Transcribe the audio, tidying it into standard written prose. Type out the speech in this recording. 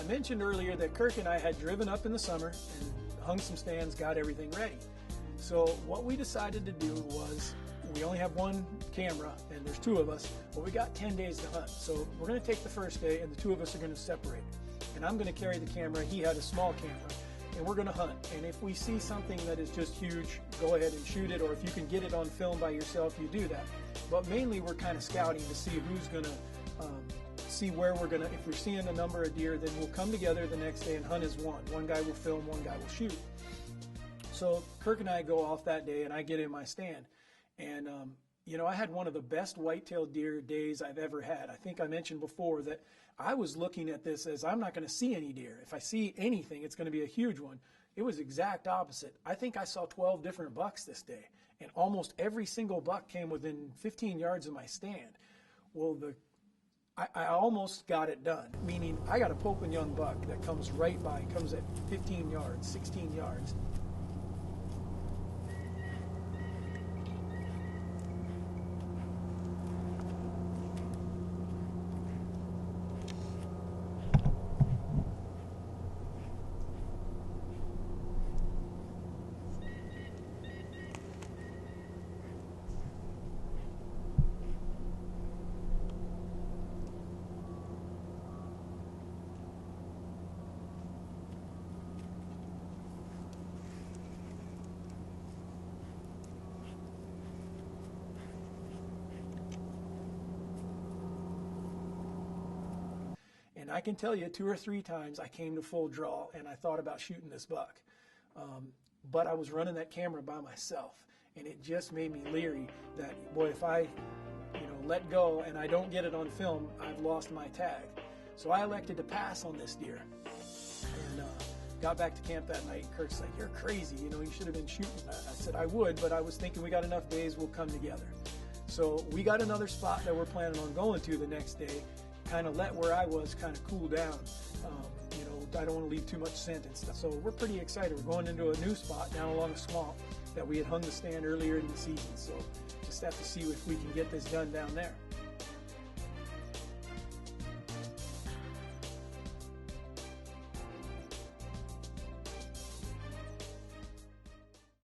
mentioned earlier that Kirk and I had driven up in the summer and hung some stands, got everything ready. So what we decided to do was, we only have one camera and there's two of us, but we got 10 days to hunt. So we're going to take the first day and the two of us are going to separate. And I'm going to carry the camera, he had a small camera, and we're going to hunt. And if we see something that is just huge, go ahead and shoot it, or if you can get it on film by yourself, you do that. But mainly we're kind of scouting to see who's going to see where we're gonna, if we're seeing a number of deer, then we'll come together the next day and hunt as one. One guy will film, one guy will shoot. So Kirk and I go off that day and I get in my stand. And, you know, I had one of the best whitetail deer days I've ever had. I think I mentioned before that I was looking at this as I'm not going to see any deer. If I see anything, it's going to be a huge one. It was exact opposite. I think I saw 12 different bucks this day, and almost every single buck came within 15 yards of my stand. Well, I almost got it done, meaning I got a Pope and Young buck that comes right by, comes at 15 yards, 16 yards. And I can tell you 2 or 3 times I came to full draw and I thought about shooting this buck. But I was running that camera by myself, and it just made me leery that, boy, if I, let go and I don't get it on film, I've lost my tag. So I elected to pass on this deer. And got back to camp that night. Kurt's like, "You're crazy, you should have been shooting that." I said, "I would, but I was thinking we got enough days, we'll come together." So we got another spot that we're planning on going to the next day, kind of let where I was kind of cool down. I don't want to leave too much scent and stuff. So we're pretty excited. We're going into a new spot down along a swamp that we had hung the stand earlier in the season. So just have to see if we can get this done down there.